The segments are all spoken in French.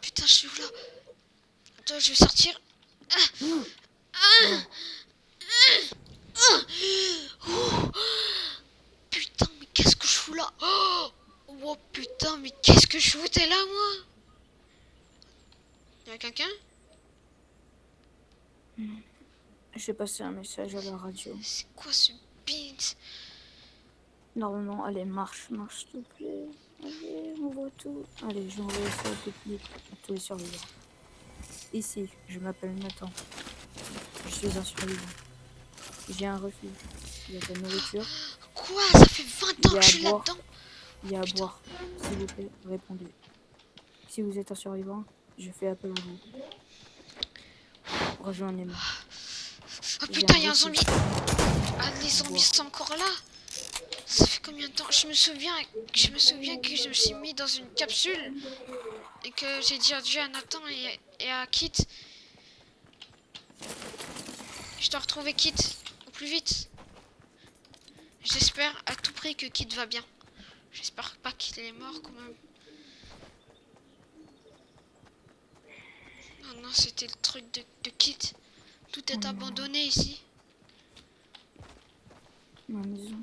Putain, je suis où là? Attends, je vais sortir. Oh, Putain, mais qu'est-ce que je fous là? Oh putain, mais qu'est-ce que je foutais là, moi? Y'a quelqu'un? j'ai passé un message à la radio. C'est quoi ce beat? Normalement, allez, marche, s'il te plaît. Allez, on voit tout. Allez, j'ai envoyé ça tout de suite à tous les survivants. Ici, je m'appelle Nathan. Je suis un survivant. J'ai un refuge. Il y a de la nourriture. Quoi? Ça fait 20 Il ans y que a je à suis boire. là-dedans. Il y a à Putain. boire. S'il vous plaît, répondez. Si vous êtes un survivant, je fais appel à vous. Rejoignez-moi. Oh J'ai putain, un y'a un refuge. zombie. Ah, les zombies sont encore là. Ça fait combien de temps? Je me souviens que je me suis mis dans une capsule et que j'ai dit adieu à Nathan et à Kit. Je dois retrouver Kit au plus vite. J'espère à tout prix que Kit va bien. J'espère pas qu'il est mort quand même. Oh non, c'était le truc de Kit. Tout est abandonné ici. Ma maison.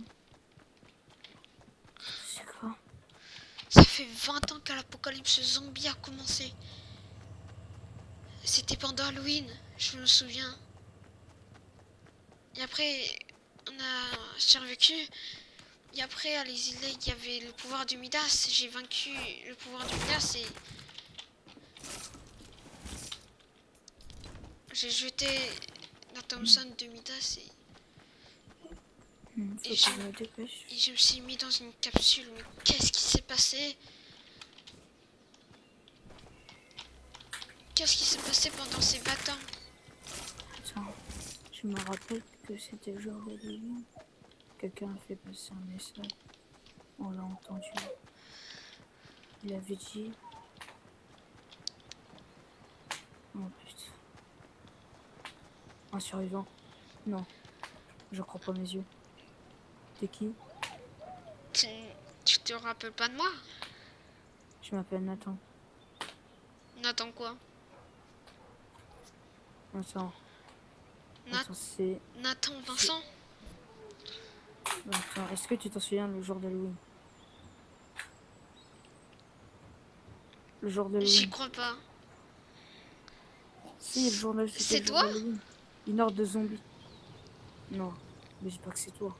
C'est quoi? Ça fait 20 ans que l'apocalypse zombie a commencé. C'était pendant Halloween, je me souviens. Et après, on a survécu. Et après, à les îles, il y avait le pouvoir du Midas. J'ai vaincu le pouvoir du Midas et j'ai jeté la Thompson de Midas Faut que je me dépêche. et je me suis mis dans une capsule. Mais qu'est-ce qui s'est passé? Qu'est-ce qui s'est passé pendant ces 20 ans? Attends, je me rappelle que c'était le jour d'Halloween. Quelqu'un a fait passer un message. On l'a entendu. Il avait dit... Oh putain. Un survivant. Non, je crois pas mes yeux. T'es qui? Tu te rappelles pas de moi? Je m'appelle Nathan. Nathan quoi? Attends, Nat- c'est... Nathan Vincent? Attends, est-ce que tu t'en souviens le jour d'Halloween? Le jour J'y d'Halloween. crois pas. Si, c'était C'est le jour toi? d'Halloween. Une horde de zombies. Non, mais dis pas que c'est toi.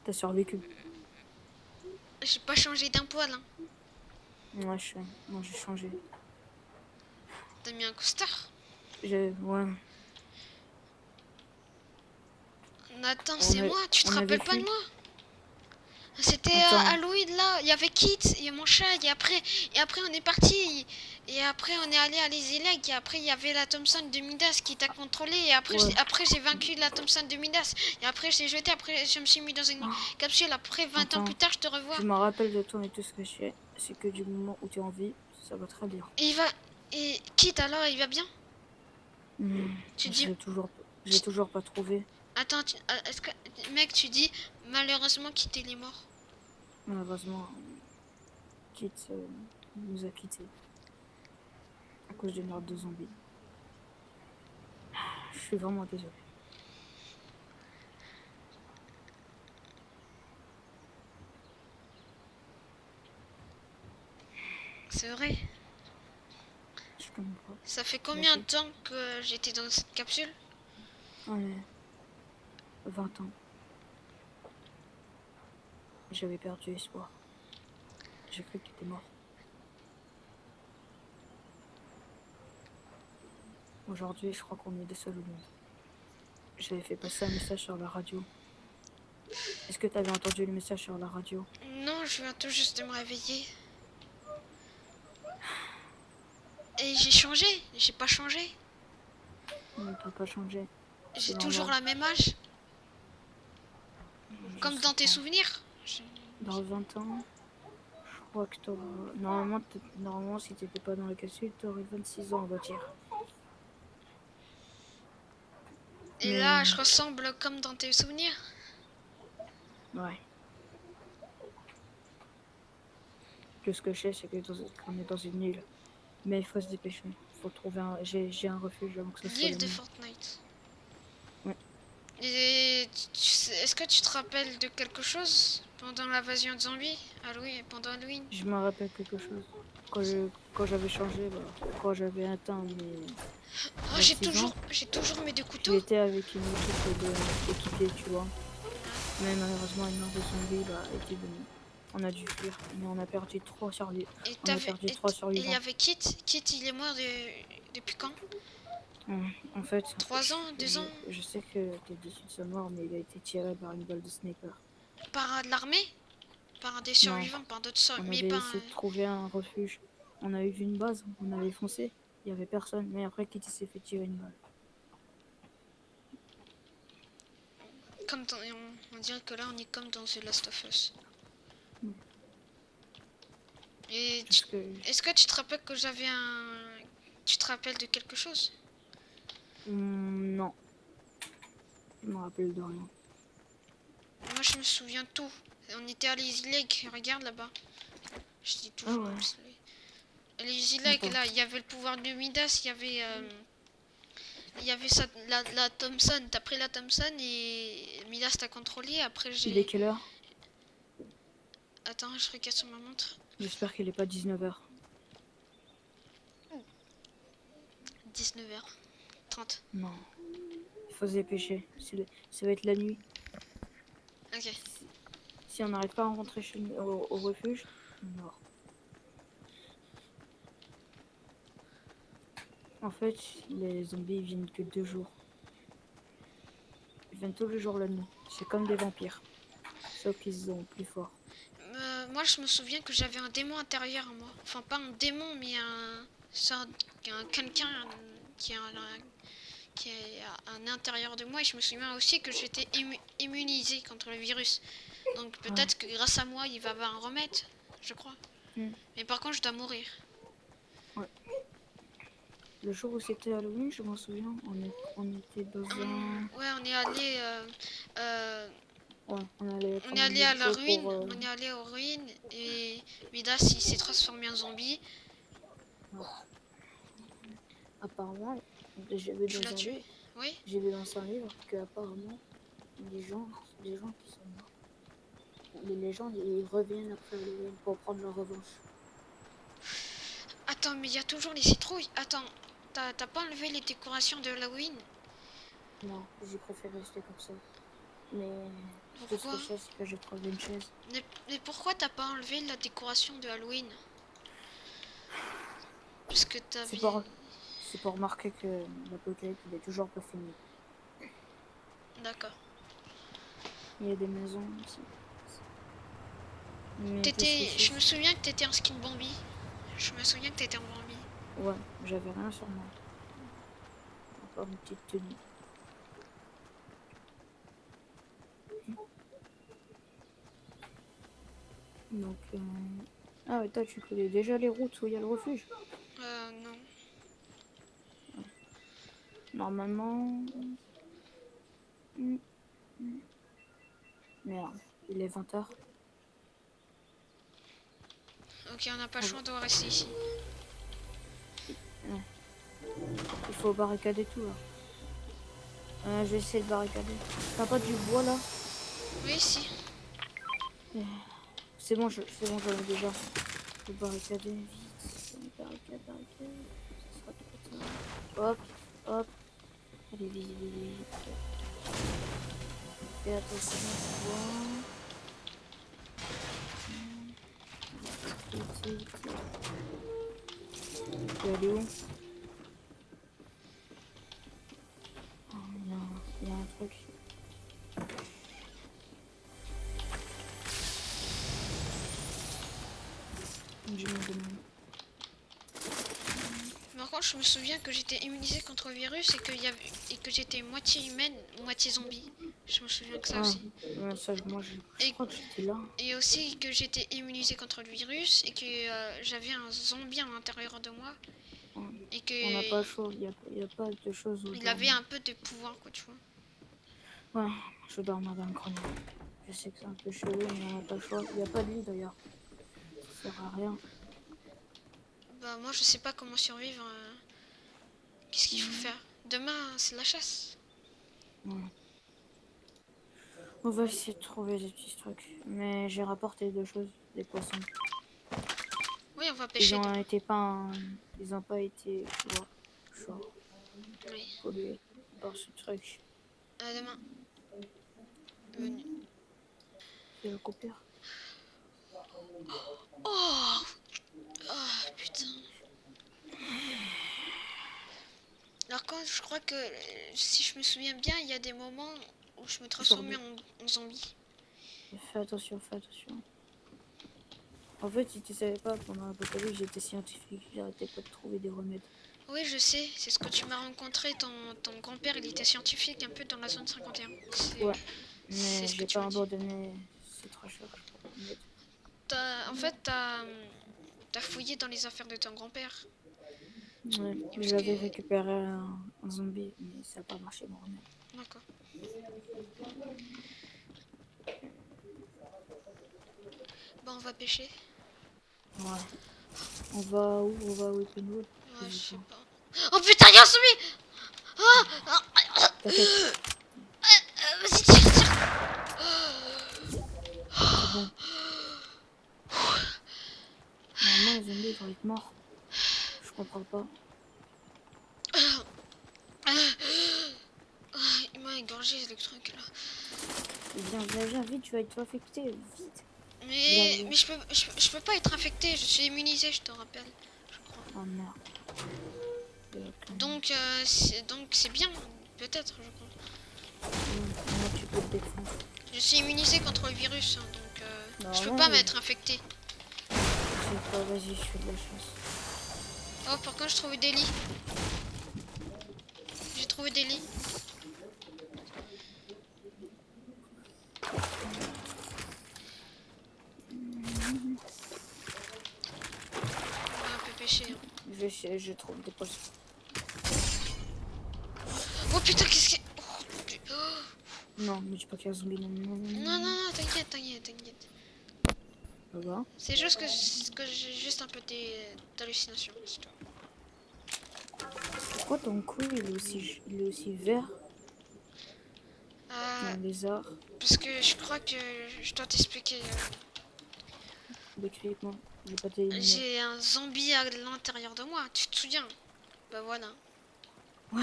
T'as survécu. J'ai pas changé d'un poil. Hein. Ouais, moi j'ai changé. T'as mis un costard? Ouais. Nathan, c'est moi. Tu te On avait rappelles pas de fui. moi? C'était Attends, Halloween là. Il y avait Kit, il y a mon chat. Et après on est parti. Et après on est allé à les Élègues. Et après il y avait la Thompson de Midas qui t'a contrôlé. Et après, ouais. après j'ai vaincu la Thompson de Midas. Et après j'ai jeté. Après je me suis mis dans une capsule. Après 20 ans plus tard, je te revois. Je me rappelle de toi et tout ce que je fais. C'est que du moment où tu es en vie, ça va très bien. Et il va. Et Kit alors, il va bien? Tu dis. Je l'ai toujours pas trouvé. Attends, est-ce que. Mec, tu dis malheureusement Kit il est mort. Malheureusement, Kit nous a quittés. À cause d'une horde de zombies. Je suis vraiment désolé. C'est vrai. Je comprends pas. Ça fait combien de temps que j'étais dans cette capsule? Ouais. 20 ans. J'avais perdu espoir. J'ai cru que tu étais mort. Aujourd'hui, je crois qu'on est des seuls au monde. J'avais fait passer un message sur la radio. Est-ce que tu avais entendu le message sur la radio? Non, je viens tout juste de me réveiller. Et j'ai changé. J'ai pas changé. On peut pas changer. J'ai toujours la même âge. Comme dans tes souvenirs. Dans 20 ans, je crois que t'auras... Normalement, si t'étais pas dans la capsule, t'aurais 26 ans, on va dire. Et là, je ressemble comme dans tes souvenirs. Ouais. Que ce que je sais, c'est qu'on est dans une île. Mais il faut se dépêcher. Faut trouver un... J'ai un refuge avant que ce soit L'île la de nuit. Fortnite. Ouais. Et est-ce que tu te rappelles de quelque chose pendant l'invasion de zombies Halloween, pendant Halloween? Je me rappelle quelque chose. Quand j'avais changé, bah, quand j'avais atteint mes Oh, 26 ans, j'ai toujours mes deux couteaux. j'étais avec une équipe d'équipiers, tu vois. Mais malheureusement, une horde de zombies bah, était venue. On a dû fuir, mais Et on a perdu trois il y survivants. avait Kit. Kit, il est mort depuis quand? En fait, 3 ans, 2 ans? je sais que t'es déçu de sa mort, mais il a été tiré par une balle de sniper. Par de l'armée? Par des Non, survivants, par d'autres on mais avait pas. essayé de trouver un refuge. On a eu une base, on avait foncé, il y avait personne. Mais après, Kitty s'est fait tirer une balle. Comme on dirait que là, on est comme dans The Last of Us. Mm. Et Parce que est-ce que tu te rappelles que j'avais un. Tu te rappelles de quelque chose? non, je me rappelle de rien. Moi, je me souviens de tout. On était à l'Easy Lake, regarde là-bas. Je dis Ah toujours. ouais, L'Easy Lake, attends. là, il y avait le pouvoir de Midas, il y avait ça, la Thompson. T'as pris la Thompson et Midas t'a contrôlé. Après, Il est j'ai. quelle heure? Attends, je regarde sur ma montre. J'espère qu'il est pas 19h. 19h30. Non, il faut se dépêcher. Ça va être la nuit. Ok. Si on n'arrive pas à rentrer chez nous, au refuge, on meurt. En fait, les zombies ils viennent que 2 jours. Ils viennent tous les jours la nuit. C'est comme des vampires. Sauf qu'ils sont plus forts. Moi, je me souviens que j'avais un démon intérieur en moi. Enfin, pas un démon, mais quelqu'un qui, qui est à l'intérieur de moi. Et je me souviens aussi que j'étais immunisé contre le virus. Donc peut-être que grâce à moi, il va y avoir un remède, je crois. Mm. Mais par contre, je dois mourir. Ouais. Le jour où c'était Halloween, je m'en souviens, on était dans un... Ouais, on est allé. Ouais, on allait On est prendre allé une à la info ruine, pour... on est allé aux ruines et Midas il s'est transformé en zombie. Ouais. Apparemment, j'ai vu Tu dans l'as un tué? livre, Oui? que apparemment les gens qui sont morts, les légendes, ils reviennent après Halloween pour prendre leur revanche. Attends, mais il y a toujours les citrouilles. Attends, t'as pas enlevé les décorations de Halloween? Non, j'ai préféré rester comme ça. Mais tout ce Pourquoi? que je sais, c'est que j'ai trouvé une chaise. Mais pourquoi t'as pas enlevé la décoration de Halloween? Parce que C'est t'avais. pour, c'est pour remarquer que l'apocalypse n'est toujours pas fini. D'accord. Il y a des maisons aussi. Mais qu'est-ce que c'est? Je me souviens que t'étais en skin Bambi. Je me souviens que t'étais en Bambi. Ouais, j'avais rien sur moi. À part une petite tenue. Donc, ah ouais, toi, tu connais déjà les routes où il y a le refuge. Non. Normalement... hmm, Merde, il est 20h. Ok, on n'a pas le choix de rester ici. Il faut barricader tout, là. Je vais essayer de barricader. T'as pas du bois, là? Oui, si. C'est bon, j'en ai déjà. Faut barricader vite. Barricade. Ça sera trop tard. Hop. Allez, vite. Fais attention, tu vois. Vite. Tu vas aller où? Oh, il y a un truc. Je me demande. Par contre, je me souviens que j'étais immunisée contre le virus et que j'étais moitié humaine, moitié zombie. Je me souviens que ça aussi. Ouais, ça, moi, je Et, crois que j'étais là. et aussi que j'étais immunisée contre le virus et que j'avais un zombie à l'intérieur de moi. Ouais. Et que On n'a pas le choix, il y a pas de choses où il avait dormir. un peu de pouvoir, quoi, tu vois. Ouais, je dors dans le grenier. Je sais que c'est un peu chelou, mais on n'a pas le choix. Il n'y a pas de lit d'ailleurs. Ça sert à rien. Bah moi je sais pas comment survivre. Qu'est-ce qu'il faut faire? Demain c'est la chasse. Ouais. On va essayer de trouver des petits trucs. Mais j'ai rapporté deux choses, des poissons. Oui, on va Ils pêcher ont demain. été pas, ils ont pas été, tu vois, genre Oui, pollués par ce truc. à demain. Menu. C'est le coupure. Oh, oh putain. Alors quand je crois que si je me souviens bien, il y a des moments où je me transformais en zombie. Fais attention, fais attention. En fait, si tu savais pas, pendant l'apocalypse, j'étais scientifique. J'arrêtais pas de trouver des remèdes. Oui, je sais, c'est ce que tu m'as rencontré. Ton grand-père, il était scientifique un peu dans la zone 51. Ouais, C'est mais ce que j'ai tu pas m'as dit. abandonné cette recherche pour remède. En fait, t'as fouillé dans les affaires de ton grand-père. Ouais, Parce que... j'avais récupéré un zombie, mais ça a pas marché mon remède. D'accord. Bon, on va pêcher. Ouais. On va où? On va à Weaponwood? Ouais, je Je sais sais pas. pas. Oh putain, y'a un zombie! T'inquiète, Vas-y, tire, tire! c'est bon. Normalement, les zombies vont être morts. Je comprends pas. Il m'a égorgé le truc là. Viens, vite, tu vas être infecté, vite. Mais je peux pas être infecté, je suis immunisé, je te rappelle. Je crois. Oh merde. Ok. Donc c'est bien, peut-être, je crois. Comment tu peux te défendre? Je suis immunisé contre le virus, hein, donc je peux Normalement, pas oui. m'être infecté. Je sais pas, vas-y, je fais de la chasse. Oh, par contre, je trouve des lits. J'ai trouvé des lits. On va un peu pêcher. Hein. Je trouve des poissons. Oh putain, qu'est-ce que... Oh, Non, mais dis pas qu'il y a un zombie. Non, non, non, non, non, non, t'inquiète, t'inquiète, t'inquiète. Ça va? C'est juste que j'ai juste un peu d'hallucinations. C'est tout. Pourquoi ton cou il est aussi vert? Euh, Un lézard. Parce que je crois que je dois t'expliquer. Décris-moi. J'ai pas tes lunettes. J'ai un zombie à l'intérieur de moi, tu te souviens? Bah voilà. Ouais.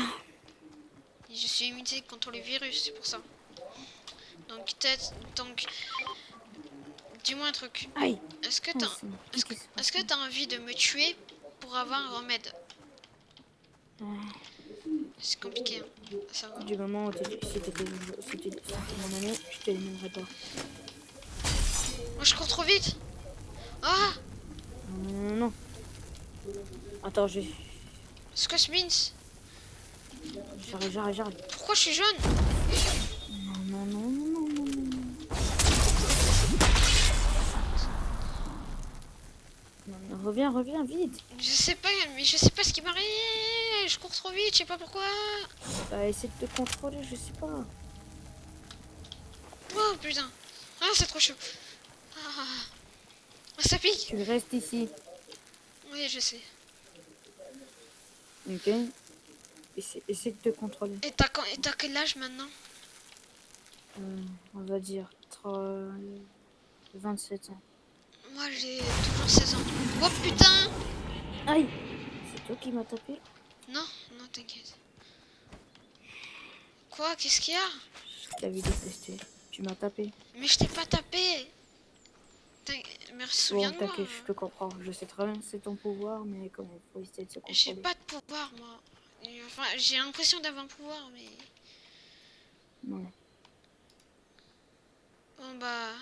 Et je suis immunisé contre le virus, c'est pour ça. Donc, dis-moi un truc. Aïe! Est-ce que Oh, t'as, qu'est-ce qui se passe? t'as envie de me tuer pour avoir un remède? C'est compliqué, hein, à savoir. Du moment où si t'étais mon ami, je t'éliminerais pas. Moi, je cours trop vite. Ah, Non, non. Attends, Scott Beans. j'arrive. Pourquoi je suis jaune? Non. Non, reviens vite. Je sais pas, mais je sais pas ce qui m'arrive. Je cours trop vite, je sais pas pourquoi. Bah, essaie de te contrôler, je sais pas. Oh putain. Ah, c'est trop chaud. Ah, ça pique. Tu restes ici, Oui, je sais. ok? Essaie de te contrôler. Et t'as quel âge maintenant? On va dire 27 ans. Moi, j'ai toujours 16 ans. Oh putain. Aïe! C'est toi qui m'as tapé? Non, non, t'inquiète. Quoi? Qu'est-ce qu'il y a? Je t'avais détesté. Tu m'as tapé. Mais je t'ai pas tapé. Mais Bon, souviens-toi. t'inquiète, je te comprends. Je sais très bien que c'est ton pouvoir, mais quand même, faut essayer de se J'ai contrôler. pas de pouvoir, moi. Enfin, j'ai l'impression d'avoir un pouvoir, mais... Ouais. Bon, bah...